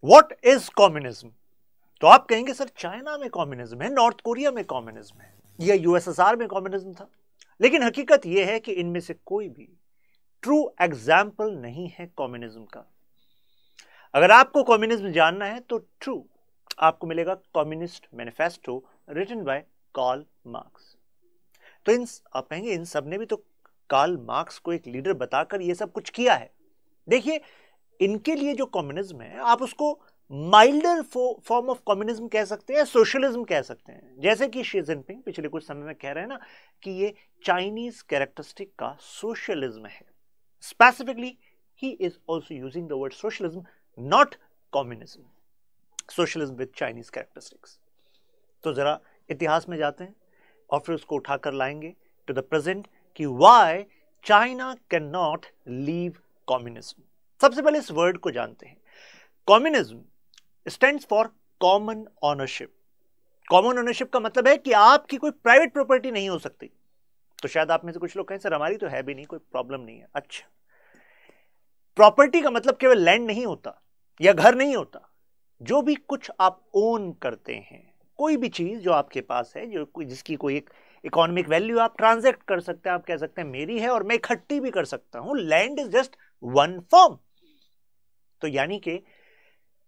What is communism? तो आप कहेंगे सर चाइना में कम्युनिज्म है, नॉर्थ कोरिया में कम्युनिज्म है, या यूएसएसआर में कम्युनिज्म था। लेकिन हकीकत यह है कि इनमें से कोई भी ट्रू एग्जाम्पल नहीं है कम्युनिज्म का। अगर आपको कम्युनिज्म जानना है तो ट्रू आपको मिलेगा communist manifesto written by Karl Marx. तो आप कहेंगे इन सब ने भी तो कार्ल मार्क्स को एक लीडर बताकर ये सब कुछ किया है। देखिए, इनके लिए जो कम्युनिज्म है आप उसको माइल्डर फॉर्म ऑफ कम्युनिज्म कह सकते हैं, सोशलिज्म कह सकते हैं। जैसे कि शी जिनपिंग पिछले कुछ समय में कह रहे हैं ना कि ये चाइनीज कैरेक्टरिस्टिक का सोशलिज्म है। Specifically he is also using the word socialism, not communism, socialism with Chinese characteristics. तो जरा इतिहास में जाते हैं और फिर उसको उठाकर लाएंगे टू द प्रेजेंट कि why China can not leave communism. सबसे पहले इस वर्ड को जानते हैं। Communism stands for common ownership. Common ownership का मतलब है कि आपकी कोई प्राइवेट प्रॉपर्टी नहीं हो सकती। तो शायद आप में से कुछ लोग कहें सर हमारी तो है भी नहीं, कोई प्रॉब्लम नहीं है। अच्छा, प्रॉपर्टी का मतलब केवल लैंड नहीं होता या घर नहीं होता। जो भी कुछ आप ओन करते हैं, कोई भी चीज जो आपके पास है, जो जिसकी कोई एक इकोनॉमिक वैल्यू आप ट्रांजैक्ट कर सकते हैं, आप कह सकते हैं मेरी है और मैं इकट्ठी भी कर सकता हूं। Land is just one form. तो यानी कि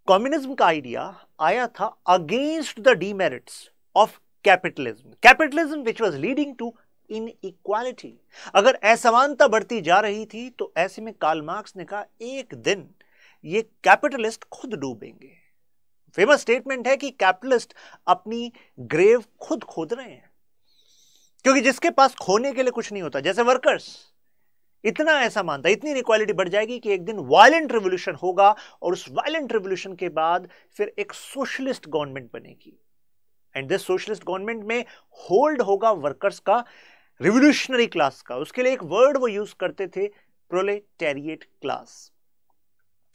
कम्युनिज्म का आइडिया आया था against the demerits of capitalism, capitalism which was leading to inequality. अगर असमानता बढ़ती जा रही थी तो ऐसे में कार्ल मार्क्स ने कहा एक दिन ये कैपिटलिस्ट खुद डूबेंगे। फेमस स्टेटमेंट है कि कैपिटलिस्ट अपनी ग्रेव खुद खोद रहे हैं, क्योंकि जिसके पास खोने के लिए कुछ नहीं होता, जैसे वर्कर्स, इतना ऐसा मानता है, इतनी इनइक्वालिटी बढ़ जाएगी कि एक दिन वायलेंट रिवोल्यूशन होगा और उस वायलेंट रिवोल्यूशन के बाद फिर एक सोशलिस्ट गवर्नमेंट बनेगी। एंड दिस सोशलिस्ट गवर्नमेंट में होल्ड होगा वर्कर्स का, रिवोल्यूशनरी क्लास का। उसके लिए एक वर्ड वो यूज करते थे, प्रोलेटेरिएट क्लास।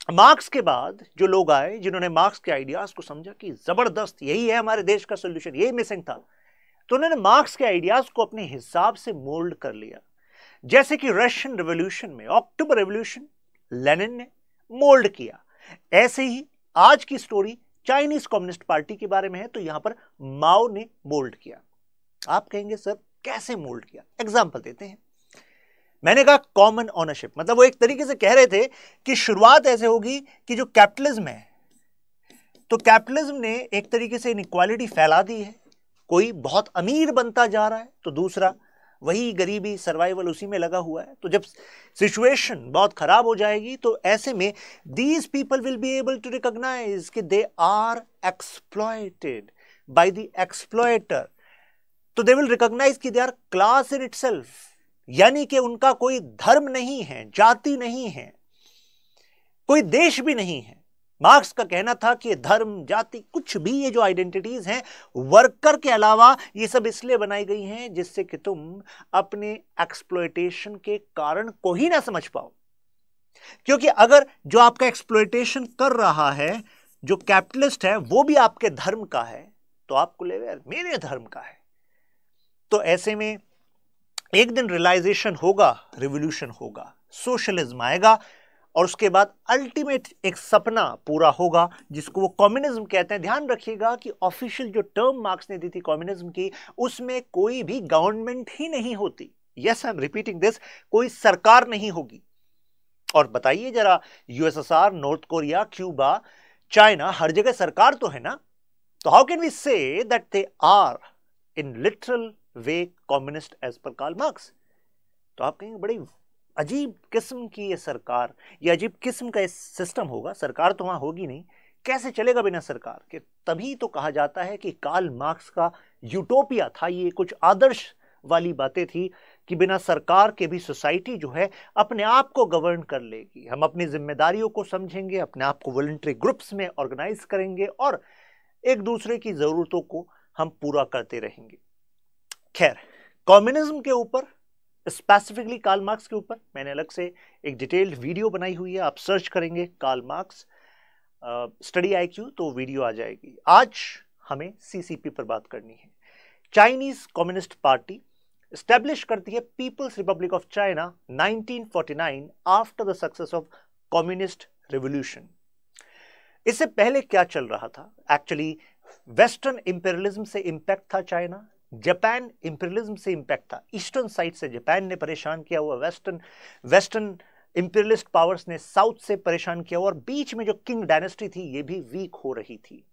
मार्क्स के बाद जो लोग आए जिन्होंने मार्क्स के आइडियाज को समझा कि जबरदस्त यही है हमारे देश का सोल्यूशन, यही मिसिंग था, तो उन्होंने मार्क्स के आइडियाज को अपने हिसाब से मोल्ड कर लिया। जैसे कि रशियन रेवोल्यूशन में अक्टूबर रेवोल्यूशन लेनिन ने मोल्ड किया, ऐसे ही आज की स्टोरी चाइनीज कम्युनिस्ट पार्टी के बारे में है, तो यहां पर माओ ने मोल्ड किया। आप कहेंगे सर कैसे मोल्ड किया? एग्जांपल देते हैं। मैंने कहा कॉमन ओनरशिप, मतलब वो एक तरीके से कह रहे थे कि शुरुआत ऐसे होगी कि जो कैपिटलिज्म है, तो कैपिटलिज्म ने एक तरीके से इनइक्वालिटी फैला दी है। कोई बहुत अमीर बनता जा रहा है तो दूसरा वही गरीबी, सर्वाइवल उसी में लगा हुआ है। तो जब सिचुएशन बहुत खराब हो जाएगी तो ऐसे में these people will be able to recognise कि they are exploited by the exploiter. तो दे विल रिकॉग्नाइज कि they are class in itself, यानी कि उनका कोई धर्म नहीं है, जाति नहीं है, कोई देश भी नहीं है। मार्क्स का कहना था कि धर्म, जाति, कुछ भी ये जो आइडेंटिटीज हैं वर्कर के अलावा ये सब इसलिए बनाई गई हैं जिससे कि तुम अपने एक्सप्लॉयटेशन के कारण को ही ना समझ पाओ। क्योंकि अगर जो आपका एक्सप्लॉयटेशन कर रहा है, जो कैपिटलिस्ट है, वो भी आपके धर्म का है, तो आपको लगेगा मेरे धर्म का है। तो ऐसे में एक दिन रियलाइजेशन होगा, रिवोल्यूशन होगा, सोशलिज्म आएगा और उसके बाद अल्टीमेट एक सपना पूरा होगा जिसको वो कम्युनिज्म कहते हैं। ध्यान रखिएगा कि ऑफिशियल जो टर्म मार्क्स ने दी थी कम्युनिज्म की, उसमें कोई भी गवर्नमेंट ही नहीं होती। Yes, I am repeating this, कोई सरकार नहीं होगी। और बताइए जरा, USSR, North Korea, Cuba, China, हर जगह सरकार तो है ना। तो how can we say that they are in literal way communist as per Karl Marx? तो आप कहेंगे बड़ी अजीब किस्म की ये सरकार, ये अजीब किस्म का सिस्टम होगा, सरकार तो वहां होगी नहीं, कैसे चलेगा बिना सरकार के? तभी तो कहा जाता है कि कार्ल मार्क्स का यूटोपिया था, ये कुछ आदर्श वाली बातें थी कि बिना सरकार के भी सोसाइटी जो है अपने आप को गवर्न कर लेगी। हम अपनी जिम्मेदारियों को समझेंगे, अपने आप को वॉलंटरी ग्रुप्स में ऑर्गेनाइज करेंगे और एक दूसरे की जरूरतों को हम पूरा करते रहेंगे। खैर, कम्युनिज्म के ऊपर, स्पेसिफिकली कार्ल मार्क्स के ऊपर मैंने अलग से एक डिटेल्ड वीडियो बनाई हुई है। आप सर्च करेंगे कार्ल मार्क्स स्टडी IQ तो वीडियो आ जाएगी। आज हमें CCP पर बात करनी है। चाइनीज कम्युनिस्ट पार्टी एस्टेब्लिश करती है people's republic of China 1949 after the success of communist revolution. इससे पहले क्या चल रहा था? एक्चुअली वेस्टर्न इंपेरियलिज्म से इंपैक्ट था चाइना, जापान इंपेरियलिज्म से इंपैक्ट था। ईस्टर्न साइड से जापान ने परेशान किया हुआ, वेस्टर्न इंपेरियलिस्ट पावर्स ने साउथ से परेशान किया हुआ, और बीच में जो किंग डायनेस्टी थी ये भी वीक हो रही थी।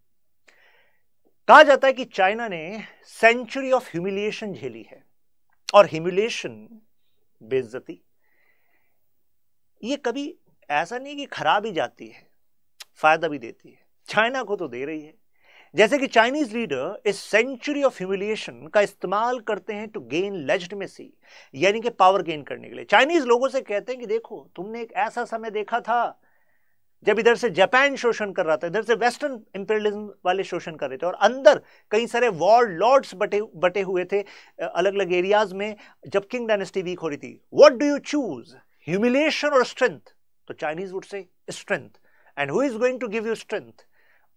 कहा जाता है कि चाइना ने सेंचुरी ऑफ ह्यूमिलिएशन झेली है, और ह्यूमिलिएशन, बेइज्जती, ये कभी ऐसा नहीं कि खराब ही जाती है, फायदा भी देती है। चाइना को तो दे रही है। जैसे कि चाइनीज लीडर इस सेंचुरी ऑफ ह्यूमिलिएशन का इस्तेमाल करते हैं टू गेन लेजिटिमेसी, यानी कि पावर गेन करने के लिए। चाइनीज लोगों से कहते हैं कि देखो, तुमने एक ऐसा समय देखा था जब इधर से जापान शोषण कर रहा था, इधर से वेस्टर्न इंपेरियलिज्म वाले शोषण कर रहे थे, और अंदर कई सारे वॉर लॉर्ड्स बटे हुए थे अलग अलग एरियाज में जब किंग डायनेस्टी वीक हो रही थी। What do you choose, humiliation और स्ट्रेंथ? तो Chinese would say strength, and who is going to give you strength?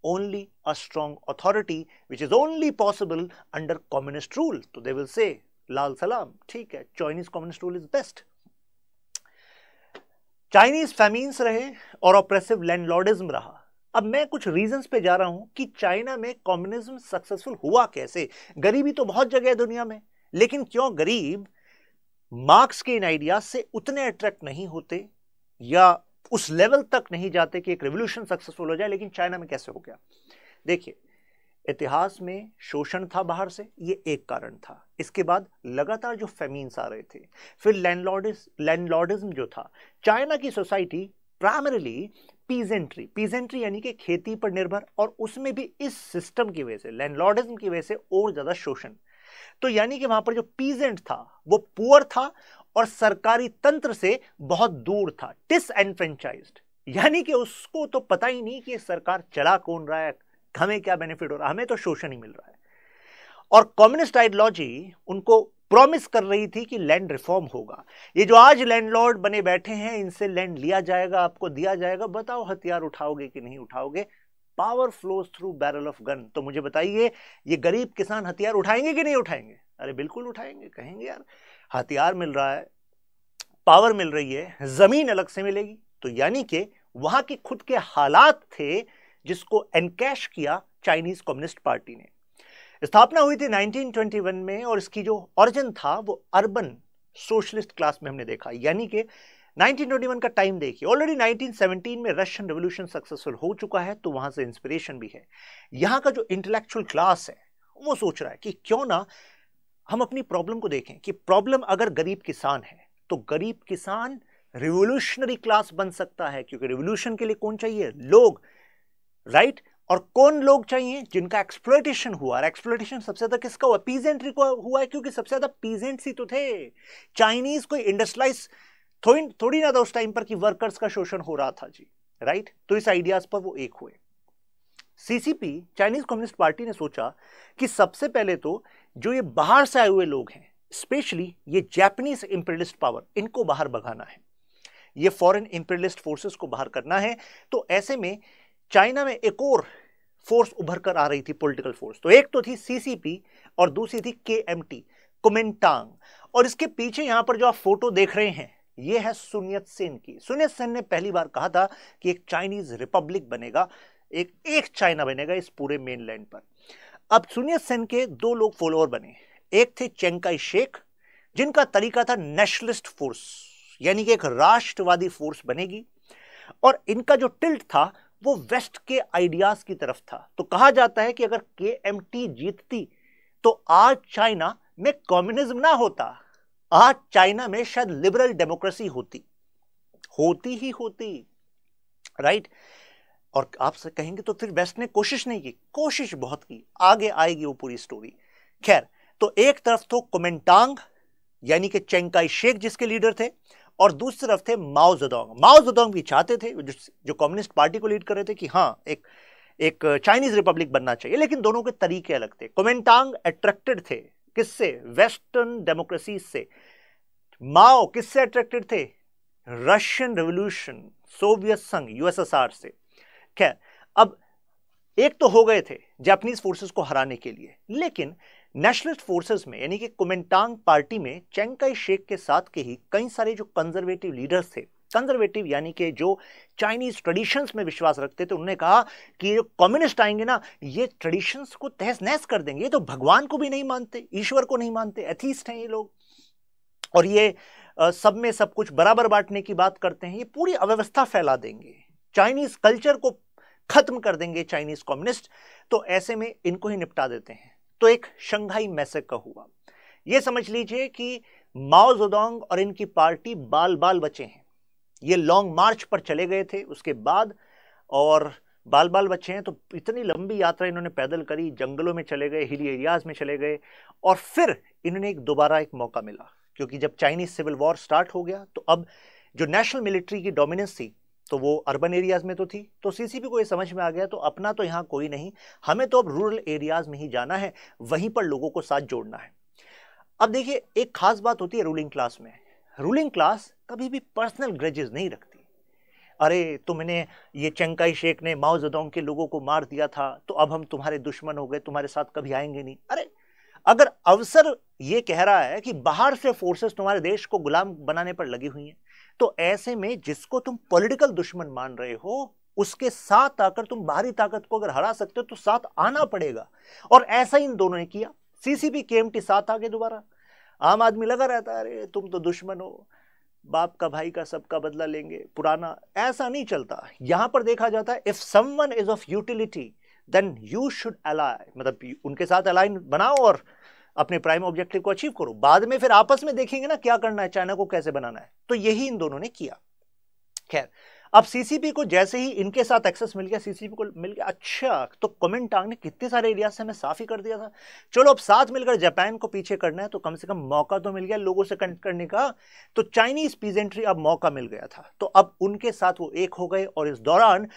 Only a strong authority, which is only possible under communist rule. So they will say, Lal Salam, ठीक है, Chinese communist rule is best. Chinese famines रहे और oppressive landlordism रहा। अब मैं कुछ reasons पे जा रहा हूं कि चाइना में कम्युनिज्म सक्सेसफुल हुआ कैसे। गरीबी तो बहुत जगह है दुनिया में, लेकिन क्यों गरीब मार्क्स के इन आइडियाज से उतने अट्रैक्ट नहीं होते या उस लेवल तक नहीं जाते कि एक रेवोल्यूशन सक्सेसफुल हो जाए, लेकिन चाइना में कैसे हो गया? देखिए, इतिहास में शोषण था बाहर से, ये एक कारण था। इसके बाद लगातार जो फेमीन्स आ रहे थे, फिर लैंडलॉर्डिज्म जो था। चाइना की सोसाइटी प्राइमरीली पीजेंट्री यानी कि खेती पर निर्भर, और उसमें भी इस सिस्टम की वजह से, लैंडलॉर्डिज्म की वजह से और ज्यादा शोषण। तो यानी कि वहां पर जो पीजेंट था वो पुअर था और सरकारी तंत्र से बहुत दूर था, डिसएनफ्रेंचाइज्ड, यानी कि उसको तो पता ही नहीं कि सरकार चला कौन रहा है, हमें क्या बेनिफिट हो रहा है, हमें तो शोषण ही मिल रहा है। और कम्युनिस्ट आइडियोलॉजी उनको प्रॉमिस कर रही थी कि लैंड रिफॉर्म होगा। ये जो आज लैंडलॉर्ड बने बैठे हैं, इनसे लैंड लिया जाएगा, आपको दिया जाएगा, बताओ हथियार उठाओगे कि नहीं उठाओगे? Power flows through barrel of gun. तो मुझे बताइए, ये गरीब किसान हथियार उठाएंगे कि नहीं उठाएंगे? अरे बिल्कुल उठाएंगे। कहेंगे यार हथियार मिल रहा है, पावर मिल रही है, जमीन अलग से मिलेगी। तो यानी कि वहां के खुद के हालात थे जिसको एनकैश किया चाइनीज कम्युनिस्ट पार्टी ने। स्थापना हुई थी 1921 में, और इसकी जो ओरिजिन था वो अर्बन सोशलिस्ट क्लास में हमने देखा। यानी कि 1921 का टाइम देखिए, ऑलरेडी 1917 में रशियन रेवोल्यूशन सक्सेसफुल हो चुका है, तो वहां से इंस्पिरेशन भी है। यहां का जो इंटेलेक्चुअल क्लास है वो सोच रहा है कि क्यों ना हम अपनी प्रॉब्लम को देखें, कि प्रॉब्लम अगर गरीब किसान है तो गरीब किसान रिवोल्यूशनरी क्लास बन सकता है, क्योंकि रिवोल्यूशन के लिए कौन चाहिए? लोग, राइट? और कौन लोग चाहिए? जिनका एक्सप्लॉयटेशन हुआ। और एक्सप्लॉयटेशन सबसे ज्यादा किसका हुआ? पीजेंट्री को हुआ है, क्योंकि सबसे ज्यादा पीजेंट्स ही तो थे। चाइनीज कोई इंडस्ट्रियलाइज थोड़ी ना था उस टाइम पर कि वर्कर्स का शोषण हो रहा था जी, राइट? तो इस आइडियाज पर वो एक हुए। सीसीपी, चाइनीज कम्युनिस्ट पार्टी ने सोचा कि सबसे पहले तो जो ये बाहर से आए हुए लोग हैं, स्पेशली ये जापानीज इंपीरियलिस्ट पावर, इनको बाहर भगाना है, ये फॉरेन इंपीरियलिस्ट फोर्सेस को बाहर करना है। तो ऐसे में चाइना में एक और फोर्स उभर कर आ रही थी, पॉलिटिकल फोर्स। तो एक तो थी सीसीपी और दूसरी थी केएमटी, कुमिंटांग। और इसके पीछे यहां पर जो आप फोटो देख रहे हैं, ये है सुन यत सेन की। सुन यत सेन ने पहली बार कहा था कि एक चाइनीज रिपब्लिक बनेगा, एक चाइना बनेगा इस पूरे मेनलैंड पर। अब सुन यत सेन के दो लोग फॉलोअर बने। एक थे चिंग काई शेक, जिनका तरीका था नेशनलिस्ट फोर्स, यानी कि एक राष्ट्रवादी फोर्स बनेगी, और इनका जो टिल्ट था वो वेस्ट के आइडियाज की तरफ था। तो कहा जाता है कि अगर केएमटी जीतती तो आज चाइना में कम्युनिज्म ना होता, आज चाइना में शायद लिबरल डेमोक्रेसी होती ही होती, राइट? और आपसे कहेंगे तो फिर वेस्ट ने कोशिश नहीं की। कोशिश बहुत की, आगे आएगी वो पूरी स्टोरी। खैर, तो एक तरफ तो कुमिंटांग यानी कि चिंग काई शेक जिसके लीडर थे, और दूसरी तरफ थे माओ जेडोंग। माओ जेडोंग भी चाहते थे, जो कम्युनिस्ट पार्टी को लीड कर रहे थे, कि हाँ एक चाइनीज रिपब्लिक बनना चाहिए, लेकिन दोनों के तरीके अलग थे। कुमिंटांग अट्रैक्टेड थे किससे? वेस्टर्न डेमोक्रेसी से। माओ किससे अट्रैक्टेड थे? रशियन रेवोल्यूशन, सोवियत संघ, यूएसएसआर से। खैर, अब एक तो हो गए थे जापानीज फोर्सेस को हराने के लिए, लेकिन नेशनलिस्ट फोर्सेस में यानी कि कुमिंटांग पार्टी में चिंग काई शेक के साथ के ही कई सारे जो कंजर्वेटिव लीडर्स थे, कंजर्वेटिव यानी कि जो चाइनीज ट्रेडिशंस में विश्वास रखते थे, उन्होंने कहा कि जो कम्युनिस्ट आएंगे ना, ये ट्रेडिशंस को तहस नहस कर देंगे, ये तो भगवान को भी नहीं मानते, ईश्वर को नहीं मानते, एथीस्ट हैं ये लोग, और ये सब में सब कुछ बराबर बांटने की बात करते हैं, ये पूरी अव्यवस्था फैला देंगे, चाइनीज कल्चर को खत्म कर देंगे चाइनीज कम्युनिस्ट, तो ऐसे में इनको ही निपटा देते हैं। तो एक शंघाई मैसेकर हुआ। ये समझ लीजिए कि माओ जेडोंग और इनकी पार्टी बाल बाल बचे हैं। ये लॉन्ग मार्च पर चले गए थे उसके बाद, और बाल बाल बचे हैं, तो इतनी लंबी यात्रा इन्होंने पैदल करी, जंगलों में चले गए, हिली एरियाज में चले गए, और फिर इन्होंने दोबारा एक मौका मिला, क्योंकि जब चाइनीज सिविल वॉर स्टार्ट हो गया तो अब जो नेशनल मिलिट्री की डोमिनेंस थी तो वो अर्बन एरियाज में तो थी, तो सीसीपी को ये समझ में आ गया तो अपना तो यहाँ कोई नहीं, हमें तो अब रूरल एरियाज में ही जाना है, वहीं पर लोगों को साथ जोड़ना है। अब देखिए, एक खास बात होती है रूलिंग क्लास में, रूलिंग क्लास कभी भी पर्सनल ग्रजेस नहीं रखती। अरे तुमने, ये चिंग काई शेक ने माओ जेडोंग के लोगों को मार दिया था तो अब हम तुम्हारे दुश्मन हो गए, तुम्हारे साथ कभी आएंगे नहीं। अरे अगर अवसर ये कह रहा है कि बाहर से फोर्सेस तुम्हारे देश को गुलाम बनाने पर लगी हुई हैं, तो ऐसे में जिसको तुम पॉलिटिकल दुश्मन मान रहे हो, उसके साथ आकर तुम बाहरी ताकत को अगर हरा सकते हो तो साथ आना पड़ेगा, और ऐसा ही इन दोनों ने किया। सीसीपी केएमटी साथ आगे दोबारा, आम आदमी लगा रहता है अरे तुम तो दुश्मन हो, बाप का भाई का सबका बदला लेंगे, पुराना, ऐसा नहीं चलता। यहां पर देखा जाता है if someone is of utility then you should ally, मतलब उनके साथ अलाइन बनाओ और अपने प्राइम ऑब्जेक्टिव को अचीव करो, बाद में फिर आपस में देखेंगे ना क्या करना है, चाइना को कैसे बनाना है। तो यही इन दोनों ने किया। खैर, अब सीसीपी को जैसे ही इनके साथ एक्सेस मिल गया, सीसीपी को मिल गया, अच्छा तो कुमिनटांग ने कितने सारे एरिया से हमें साफ ही कर दिया था, चलो अब साथ मिलकर जापान को पीछे करना है, तो कम से कम मौका तो मिल गया लोगों से कनेक्ट करने का। तो चाइनीज पीजेंट्री अब मौका मिल गया था, तो अब उनके साथ वो एक हो गए, और इस दौरान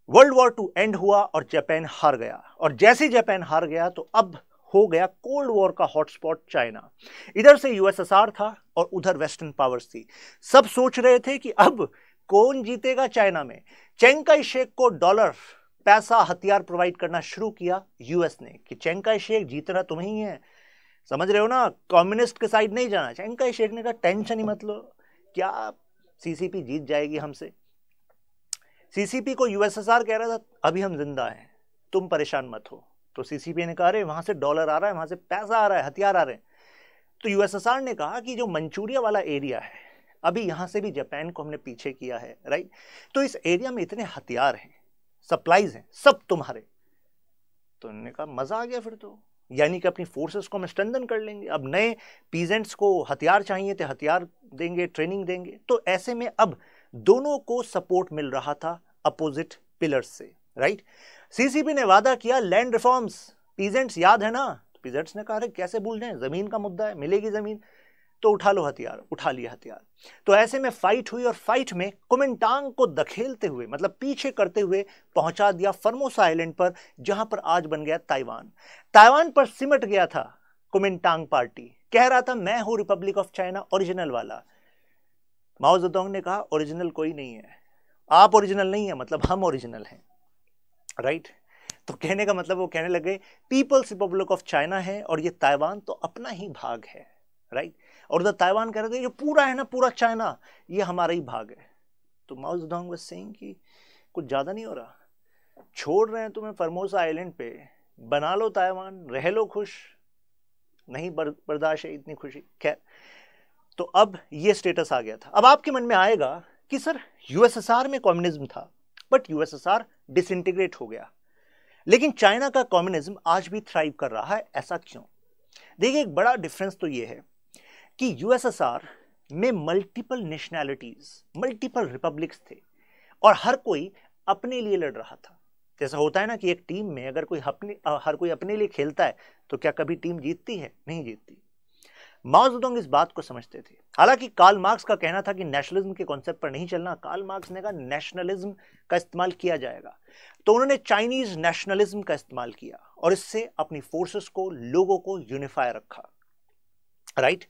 वर्ल्ड वॉर 2 एंड हुआ और जापान हार गया। और जैसे ही जापान हार गया तो अब हो गया कोल्ड वॉर का हॉटस्पॉट चाइना। इधर से यूएसएसआर था और उधर वेस्टर्न पावर्स थी। सब सोच रहे थे कि अब कौन जीतेगा चाइना में। चिंग काई शेक को डॉलर, पैसा, हथियार प्रोवाइड करना शुरू किया यूएस ने कि चिंग काई शेक जीतना तुम्हें ही है, समझ रहे हो ना, कम्युनिस्ट के साइड नहीं जाना। चिंग काई शेक ने कहा टेंशन ही मत लो, क्या सीसीपी जीत जाएगी हमसे। सीसीपी को यूएसएसआर कह रहा था अभी हम जिंदा हैं, तुम परेशान मत हो। तो सीसीपी ने कहा अरे वहां से डॉलर आ रहा है, वहां से पैसा आ रहा है, हथियार आ रहे हैं। तो यूएसएसआर ने कहा कि जो मंचूरिया वाला एरिया है, अभी यहां से भी जापान को हमने पीछे किया है, राइट, तो इस एरिया में इतने हथियार हैं, सप्लाईज हैं, सब तुम्हारे। तो उन्होंने कहा मजा आ गया फिर तो, यानी कि अपनी फोर्सेस को हम स्ट्रेंथन कर लेंगे। अब नए पीजेंट्स को हथियार चाहिए थे, हथियार देंगे, ट्रेनिंग देंगे। तो ऐसे में अब दोनों को सपोर्ट मिल रहा था अपोजिट पिलर्स से, राइट। सीसीपी ने वादा किया लैंड रिफॉर्म्स, पीजेंट्स याद है ना, तो पीजेंट्स ने कहा अरे कैसे भूल जाएं, जमीन का मुद्दा है, मिलेगी जमीन तो उठा लो हथियार, उठा लिया हथियार। तो ऐसे में फाइट हुई, और फाइट में कुमिनटांग को धकेलते हुए, मतलब पीछे करते हुए पहुंचा दिया फॉर्मोसा आइलैंड पर, जहां पर आज बन गया ताइवान। ताइवान पर सिमट गया था कुमिनटांग पार्टी, कह रहा था मैं हूं रिपब्लिक ऑफ चाइना ओरिजिनल वाला। माओ जेडोंग ने कहा ओरिजिनल कोई नहीं है, आप ओरिजिनल नहीं है, मतलब हम ओरिजिनल हैं, राइट। तो कहने का मतलब वो कहने लगे पीपल्स रिपब्लिक ऑफ चाइना है और ये ताइवान तो अपना ही भाग है, राइट। और उधर ताइवान कह रहे थे ये पूरा है ना, पूरा चाइना ये हमारा ही भाग है। तो माओ जेडोंग वाज सेइंग कि कुछ ज्यादा नहीं हो रहा, छोड़ रहे हैं तुम्हें फॉर्मोसा आइलैंड पे, बना लो ताइवान, रह लो खुश, नहीं बर्दाश्त है इतनी खुशी। खैर, तो अब ये स्टेटस आ गया था। अब आपके मन में आएगा कि सर यूएसएसआर में कम्युनिज्म था, बट यूएसएसआर डिसइंटीग्रेट हो गया, लेकिन चाइना का कम्युनिज्म आज भी थ्राइव कर रहा है, ऐसा क्यों? देखिए, एक बड़ा डिफरेंस तो ये है कि यूएसएसआर में मल्टीपल नेशनैलिटीज, मल्टीपल रिपब्लिक्स थे, और हर कोई अपने लिए लड़ रहा था। जैसा होता है ना कि एक टीम में अगर हर कोई अपने लिए खेलता है तो क्या कभी टीम जीतती है? नहीं जीतती। माओ जेडोंग इस बात को समझते थे। हालांकि कार्ल मार्क्स का कहना था कि नेशनलिज्म के कॉन्सेप्ट पर नहीं चलना। कार्ल मार्क्स ने कहा नेशनलिज्म का इस्तेमाल किया जाएगा, तो उन्होंने चाइनीज नेशनलिज्म का इस्तेमाल किया और इससे अपनी फोर्सेस को, लोगों को यूनिफाई रखा, राइट,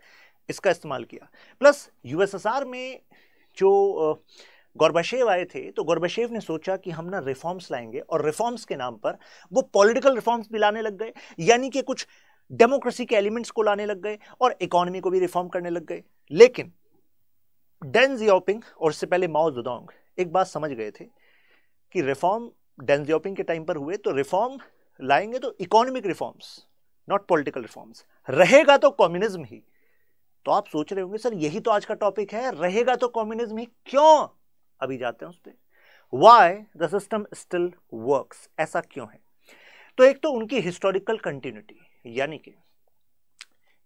इसका इस्तेमाल किया। प्लस यूएसएसआर में जो गोर्बाचेव आए थे, तो गोर्बाचेव ने सोचा कि हम ना रिफॉर्म्स लाएंगे, और रिफॉर्म्स के नाम पर वो पॉलिटिकल रिफॉर्म्स भी लाने लग गए, यानी कि कुछ डेमोक्रेसी के एलिमेंट्स को लाने लग गए और इकोनॉमी को भी रिफॉर्म करने लग गए। लेकिन डेन जियाओपिंग और इससे पहले माओ जेडोंग एक बात समझ गए थे कि रिफॉर्म डेन जियाओपिंग के टाइम पर हुए तो रिफॉर्म लाएंगे तो economic reforms, not political reforms. रहेगा तो कम्युनिज्म ही। तो आप सोच रहे होंगे सर यही तो आज का टॉपिक है, रहेगा तो कम्युनिज्म ही, क्यों? अभी जाते हैं उस पर। Why the system still works, ऐसा क्यों है? तो एक तो उनकी हिस्टोरिकल कंटिन्यूटी, यानी कि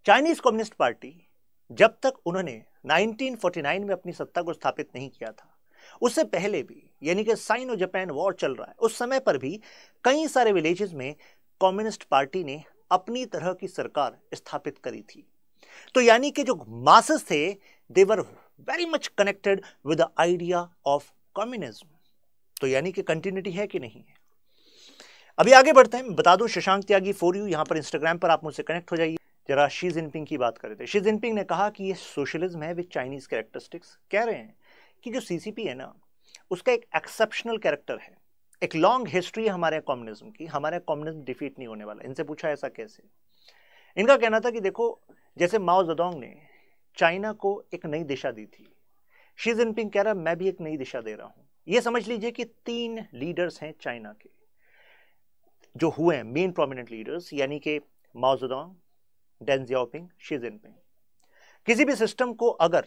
चाइनीज कम्युनिस्ट पार्टी जब तक उन्होंने 1949 में अपनी सत्ता को स्थापित नहीं किया था, उससे पहले भी, यानी कि साइनो जापान वॉर चल रहा है, उस समय पर भी कई सारे विलेजेस में कम्युनिस्ट पार्टी ने अपनी तरह की सरकार स्थापित करी थी। तो यानी कि जो मासेस थे they were very much connected with the idea of communism. तो यानी कि कंटिन्यूटी है कि नहीं है? अभी आगे बढ़ते हैं। बता दूं, शशांक त्यागी फॉर यू यहां पर इंस्टाग्राम पर आप मुझसे कनेक्ट हो जाइए। जरा शी जिनपिंग की बात करें थे। शी जिनपिंग ने कहा कि ये सोशलिज्म है विद चाइनीज कैरेक्टरिस्टिक्स। कह रहे हैं कि जो सीसीपी है ना, उसका एक एक्सेप्शनल कैरेक्टर है, एक लॉन्ग हिस्ट्री है हमारे कम्युनिज्म की, हमारे कम्युनिज्म डिफीट नहीं होने वाला। इनसे पूछा ऐसा कैसे? इनका कहना था कि देखो, जैसे माओ जेडोंग ने चाइना को एक नई दिशा दी थी, शी जिनपिंग कह रहा मैं भी एक नई दिशा दे रहा हूं। ये समझ लीजिए कि 3 लीडर्स हैं चाइना के जो हुए हैं मेन प्रोमिनेंट लीडर्स, यानी कि Mao Zedong, Deng Xiaoping, Xi Jinping. किसी भी सिस्टम को अगर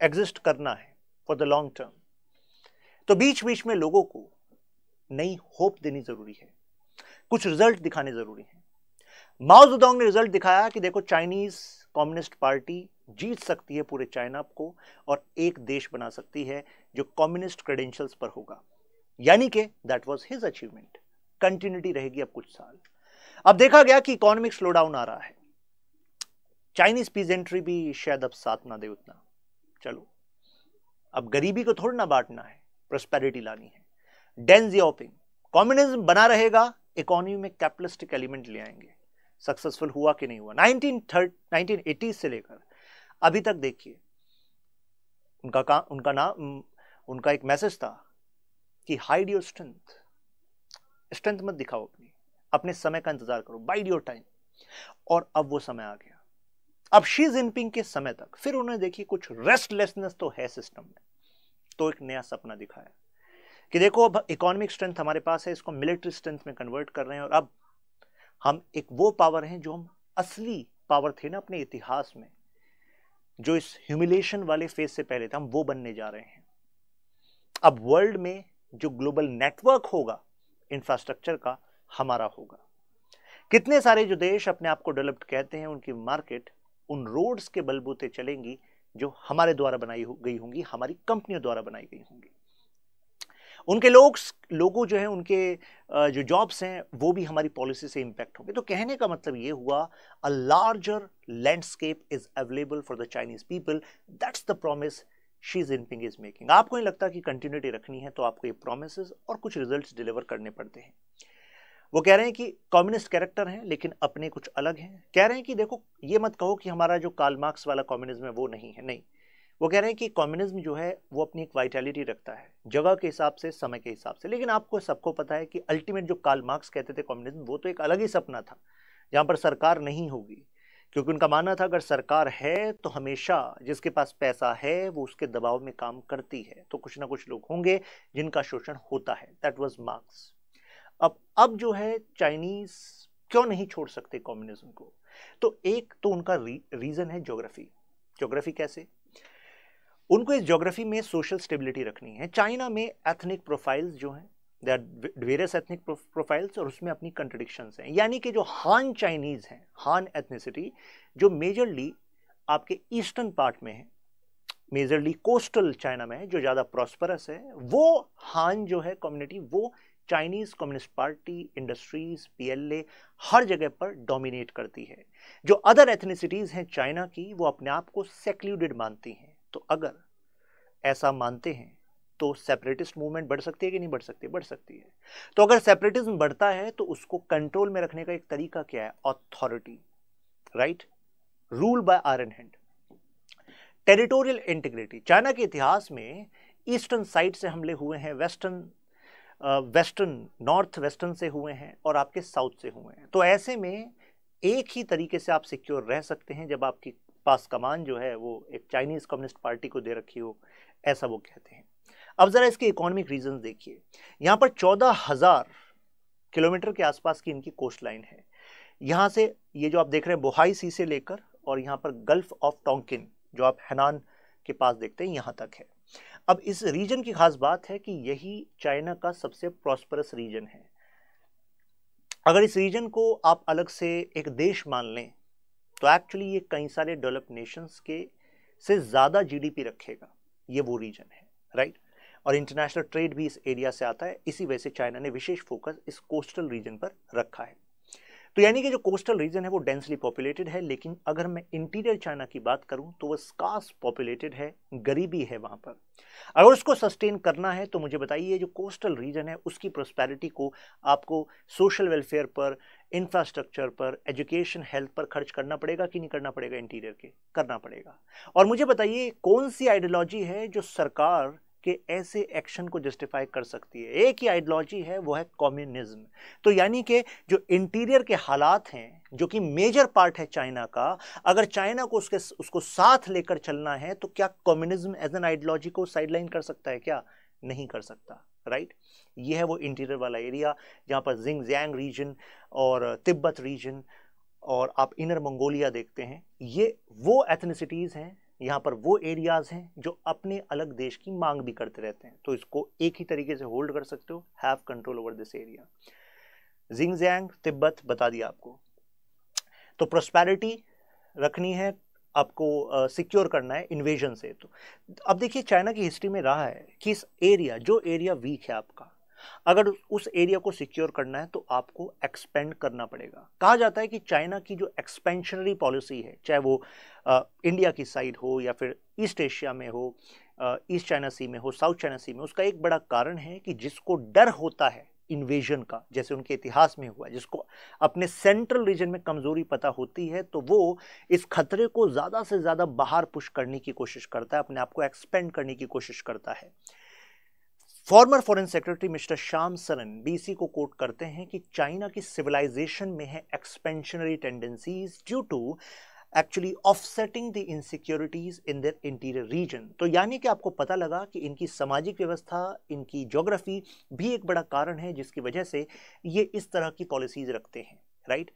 एग्जिस्ट करना है फॉर द लॉन्ग टर्म, तो बीच बीच में लोगों को नई होप देनी जरूरी है, कुछ रिजल्ट दिखाने जरूरी है। माओ जेडोंग ने रिजल्ट दिखाया कि देखो चाइनीज कम्युनिस्ट पार्टी जीत सकती है पूरे चाइना को और एक देश बना सकती है जो कम्युनिस्ट क्रेडेंशियल्स पर होगा, यानी कि that was his achievement. Continuity रहेगी अब कुछ साल। अब देखा गया कि इकोनॉमिक स्लो डाउन आ रहा है, चाइनीज पीजेंट्री भी शायद अब साथ ना दे उतना। चलो, अब गरीबी को थोड़ा ना बांटना है, प्रोस्पेरिटी लानी है। डेन जियाओपिंग, कम्युनिज्म बना रहेगा, इकोनॉमी में कैपिटलिस्टिक एलिमेंट ले आएंगे। सक्सेसफुल हुआ कि नहीं हुआ? 1980 से लेकर अभी तक देखिए, उनका एक मैसेज था कि हाइड योर स्ट्रेंथ, स्ट्रेंथ मत दिखाओ, अपने समय का इंतजार करो, बाइड योर टाइम। और अब वो समय आ गया। अब शी जिनपिंग के समय तक फिर उन्होंने देखिए कुछ रेस्टलेसनेस तो है सिस्टम में, तो एक नया सपना दिखाया कि देखो अब इकोनॉमिक स्ट्रेंथ हमारे पास है, इसको मिलिट्री स्ट्रेंथ में कन्वर्ट कर रहे हैं, और अब हम एक वो पावर हैं जो हम असली पावर थे ना अपने इतिहास में, जो इस ह्यूमिलेशन वाले फेज से पहले था, हम वो बनने जा रहे हैं। अब वर्ल्ड में जो ग्लोबल नेटवर्क होगा इंफ्रास्ट्रक्चर का, हमारा होगा। कितने सारे जो देश अपने आप को डेवलप्ड कहते हैं, उनकी मार्केट उन रोड्स के बलबूते चलेंगी जो हमारे द्वारा बनाई गई होंगी, हमारी कंपनियों द्वारा बनाई गई होंगी। उनके लोगों जो है, उनके जो जॉब्स हैं, वो भी हमारी पॉलिसी से इंपैक्ट होंगे। तो कहने का मतलब ये हुआ, a larger landscape is available for the Chinese people. That's the promise Xi Jinping is making. आपको नहीं लगता कि कंटिन्यूटी रखनी है तो आपको ये प्रॉमिसेस और कुछ रिजल्ट्स डिलीवर करने पड़ते हैं? वो कह रहे हैं कि कम्युनिस्ट कैरेक्टर हैं लेकिन अपने कुछ अलग हैं। कह रहे हैं कि देखो, ये मत कहो कि हमारा जो कार्ल मार्क्स वाला कम्युनिज्म है वो नहीं है, नहीं। वो कह रहे हैं कि कम्युनिज्म जो है वो अपनी एक वाइटैलिटी रखता है, जगह के हिसाब से, समय के हिसाब से। लेकिन आपको सबको पता है कि अल्टीमेट जो कार्ल मार्क्स कहते थे कम्युनिज्म, वो तो एक अलग ही सपना था जहां पर सरकार नहीं होगी, क्योंकि उनका मानना था अगर सरकार है तो हमेशा जिसके पास पैसा है वो उसके दबाव में काम करती है, तो कुछ ना कुछ लोग होंगे जिनका शोषण होता है। That was marks. अब जो है चाइनीज क्यों नहीं छोड़ सकते कम्युनिज्म को? तो एक तो उनका रीजन है ज्योग्राफी। ज्योग्राफी कैसे? उनको इस ज्योग्राफी में सोशल स्टेबिलिटी रखनी है। चाइना में एथनिक प्रोफाइल्स जो हैं, they are various ethnic profiles, और उसमें अपनी कंट्रडिक्शंस हैं। यानी कि जो हान चाइनीज हैं, हान एथनिसिटी, जो मेजरली आपके ईस्टर्न पार्ट में है, मेजरली कोस्टल चाइना में है, जो ज्यादा प्रॉस्परस है, वो हान जो है कम्युनिटी, वो Chinese Communist Party, industries, PLA हर जगह पर डोमिनेट करती है। जो अदर एथनिसिटीज हैं चाइना की, वो अपने आप को सेक्लूडेड मानती हैं। तो अगर ऐसा मानते हैं तो सेपरेटिस्ट मूवमेंट बढ़ सकती है कि नहीं बढ़ सकती? बढ़ सकती है। तो अगर सेपरेटिज्म बढ़ता है तो उसको कंट्रोल में रखने का एक तरीका क्या है? Authority, right? Rule by iron hand. Territorial integrity. China के इतिहास में ईस्टर्न साइड से हमले हुए हैं, वेस्टर्न नॉर्थ वेस्टर्न से हुए हैं, और आपके साउथ से हुए हैं। तो ऐसे में एक ही तरीके से आप सिक्योर रह सकते हैं जब आपकी पास कमान जो है वो एक चाइनीज कम्युनिस्ट पार्टी को दे रखी हो, ऐसा वो कहते हैं। अब जरा इसके इकोनॉमिक रीजंस देखिए। यहाँ पर 14,000 किलोमीटर के आसपास की इनकी कोस्ट लाइन है। यहाँ से ये जो आप देख रहे हैं बोहाई सी से लेकर और यहाँ पर गल्फ ऑफ टोंकिन जो आप हैनान के पास देखते हैं यहाँ तक है। अब इस रीजन की खास बात है कि यही चाइना का सबसे प्रॉस्परस रीजन है। अगर इस रीजन को आप अलग से एक देश मान लें तो एक्चुअली ये कई सारे डेवलप्ड नेशंस के से ज्यादा जीडीपी रखेगा, ये वो रीजन है, राइट। और इंटरनेशनल ट्रेड भी इस एरिया से आता है, इसी वजह से चाइना ने विशेष फोकस इस कोस्टल रीजन पर रखा है। तो यानी कि जो कोस्टल रीजन है वो डेंसली पॉपुलेटेड है, लेकिन अगर मैं इंटीरियर चाइना की बात करूं तो वो स्कार्स पॉपुलेटेड है, गरीबी है वहां पर। अगर उसको सस्टेन करना है तो मुझे बताइए जो कोस्टल रीजन है उसकी प्रोस्पेरिटी को आपको सोशल वेलफेयर पर, इंफ्रास्ट्रक्चर पर, एजुकेशन, हेल्थ पर खर्च करना पड़ेगा कि नहीं करना पड़ेगा? इंटीरियर के करना पड़ेगा। और मुझे बताइए कौन सी आइडियोलॉजी है जो सरकार के ऐसे एक्शन को जस्टिफाई कर सकती है? एक ही आइडियोलॉजी है, वो है कम्युनिज्म। तो यानी कि जो इंटीरियर के हालात हैं जो कि मेजर पार्ट है चाइना का, अगर चाइना को उसको साथ लेकर चलना है तो क्या कम्युनिज्म एज एन आइडियोलॉजी को साइडलाइन कर सकता है? क्या नहीं कर सकता, राइट। ये है वो इंटीरियर वाला एरिया जहां पर जिंगजियांग रीजन और तिब्बत रीजन और आप इनर मंगोलिया देखते हैं, ये वो एथनिसिटीज हैं, यहाँ पर वो एरियाज हैं जो अपने अलग देश की मांग भी करते रहते हैं। तो इसको एक ही तरीके से होल्ड कर सकते हो, have control over this area. Xinjiang, Tibet बता दिया आपको। तो प्रोस्पेरिटी रखनी है आपको, सिक्योर करना है इन्वेजन से। तो अब देखिए चाइना की हिस्ट्री में रहा है कि इस एरिया, जो एरिया वीक है आपका, अगर उस एरिया को सिक्योर करना है तो आपको एक्सपेंड करना पड़ेगा। कहा जाता है कि चाइना की जो एक्सपेंशनरी पॉलिसी है, चाहे वो इंडिया की साइड हो या फिर ईस्ट एशिया में हो, ईस्ट चाइना सी में हो, साउथ चाइना सी में, उसका एक बड़ा कारण है कि जिसको डर होता है इन्वेजन का, जैसे उनके इतिहास में हुआ, जिसको अपने सेंट्रल रीजन में कमजोरी पता होती है, तो वो इस खतरे को ज्यादा से ज्यादा बाहर पुश करने की कोशिश करता है, अपने आप को एक्सपेंड करने की कोशिश करता है। Former foreign secretary mister Shyam Saran BC को कोट करते हैं कि चाइना की सिविलाइजेशन में है expansionary tendencies due to actually offsetting the insecurities in their interior region. तो यानी कि आपको पता लगा कि इनकी सामाजिक व्यवस्था, इनकी ज्योग्राफी भी एक बड़ा कारण है जिसकी वजह से ये इस तरह की पॉलिसीज रखते हैं, right.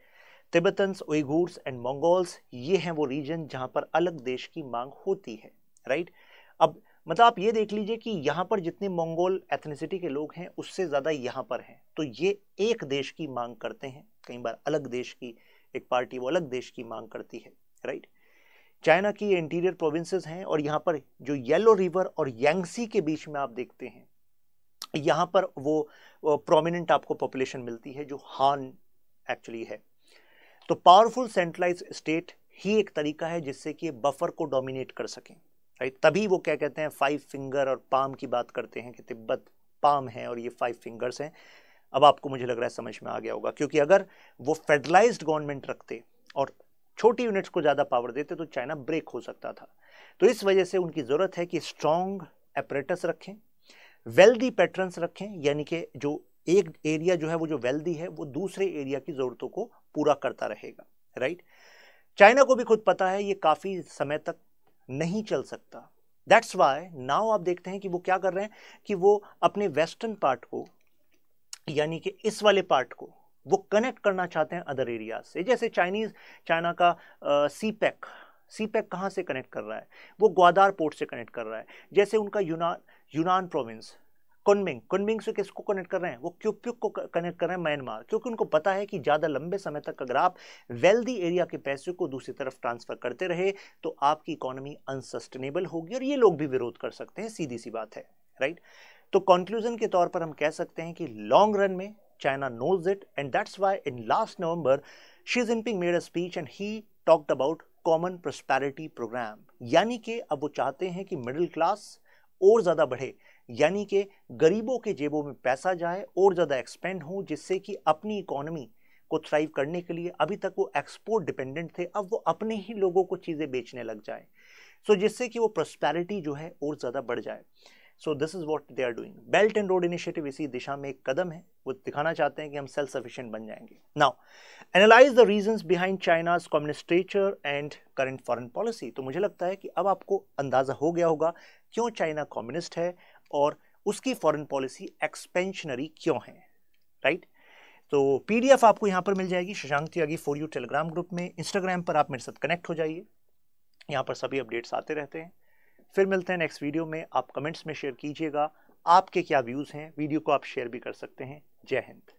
Tibetans, Uyghurs and Mongols, ये हैं वो रीजन जहां पर अलग देश की मांग होती है, राइट। अब मतलब आप ये देख लीजिए कि यहाँ पर जितने मंगोल एथनिसिटी के लोग हैं उससे ज्यादा यहाँ पर हैं। तो ये एक देश की मांग करते हैं, कई बार अलग देश की एक पार्टी वो अलग देश की मांग करती है, राइट। चाइना की इंटीरियर प्रोविंसेस हैं और यहाँ पर जो येलो रिवर और यांगसी के बीच में आप देखते हैं, यहाँ पर वो प्रोमिनेंट आपको पॉपुलेशन मिलती है जो हान एक्चुअली है। तो पावरफुल सेंट्रलाइज स्टेट ही एक तरीका है जिससे कि बफर को डोमिनेट कर सकें, राइट। तभी वो क्या कहते हैं, 5 फिंगर और पाम की बात करते हैं कि तिब्बत पाम है और ये 5 फिंगर्स हैं। अब आपको मुझे लग रहा है समझ में आ गया होगा, क्योंकि अगर वो फेडरलाइज्ड गवर्नमेंट रखते और छोटी यूनिट्स को ज्यादा पावर देते तो चाइना ब्रेक हो सकता था। तो इस वजह से उनकी जरूरत है कि स्ट्रॉन्ग अपरेटस रखें, वेल्दी पैटर्न्स रखें, यानी कि जो एक एरिया जो है वो जो वेल्दी है वो दूसरे एरिया की जरूरतों को पूरा करता रहेगा, राइट। चाइना को भी खुद पता है ये काफी समय तक नहीं चल सकता। दैट्स वाई नाउ आप देखते हैं कि वो क्या कर रहे हैं कि वो अपने वेस्टर्न पार्ट को, यानी कि इस वाले पार्ट को वो कनेक्ट करना चाहते हैं अदर एरियाज से। जैसे चाइना का सीपैक कहाँ से कनेक्ट कर रहा है? वो ग्वादार पोर्ट से कनेक्ट कर रहा है। जैसे उनका यूनान प्रोविंस कुनमिंग से किसको कनेक्ट कर रहे हैं? वो क्यूप्युक को कनेक्ट कर रहे हैं म्यांमार, क्योंकि उनको पता है कि ज़्यादा लंबे समय तक अगर आप वेल्दी एरिया के पैसे को दूसरी तरफ ट्रांसफर करते रहे तो आपकी इकोनॉमी अनसस्टेनेबल होगी और ये लोग भी विरोध कर सकते हैं, सीधी सी बात है, राइट। तो कंक्लूजन के तौर पर हम कह सकते हैं कि लॉन्ग रन में China knows it and that's why in last November Xi Jinping made a speech and he talked about common prosperity programme. यानी कि अब वो चाहते हैं कि मिडिल क्लास और ज्यादा बढ़े, यानी कि गरीबों के जेबों में पैसा जाए और ज्यादा एक्सपेंड हो, जिससे कि अपनी इकोनॉमी को थ्राइव करने के लिए, अभी तक वो एक्सपोर्ट डिपेंडेंट थे, अब वो अपने ही लोगों को चीजें बेचने लग जाए, सो जिससे कि वो प्रोस्पेरिटी जो है और ज्यादा बढ़ जाए। So this is what they are doing. Belt and road initiative इसी दिशा में एक कदम है, वो दिखाना चाहते हैं कि हम सेल्फ सफिशिएंट बन जाएंगे। Now analyse the reasons behind China's communist nature and current foreign policy. तो मुझे लगता है कि अब आपको अंदाजा हो गया होगा क्यों चाइना कम्युनिस्ट है और उसकी फॉरेन पॉलिसी एक्सपेंशनरी क्यों है, राइट। तो पीडीएफ आपको यहां पर मिल जाएगी शशांक त्यागी फॉर यू टेलीग्राम ग्रुप में। इंस्टाग्राम पर आप मेरे साथ कनेक्ट हो जाइए, यहां पर सभी अपडेट्स आते रहते हैं। फिर मिलते हैं नेक्स्ट वीडियो में। आप कमेंट्स में शेयर कीजिएगा आपके क्या व्यूज हैं, वीडियो को आप शेयर भी कर सकते हैं। जय हिंद।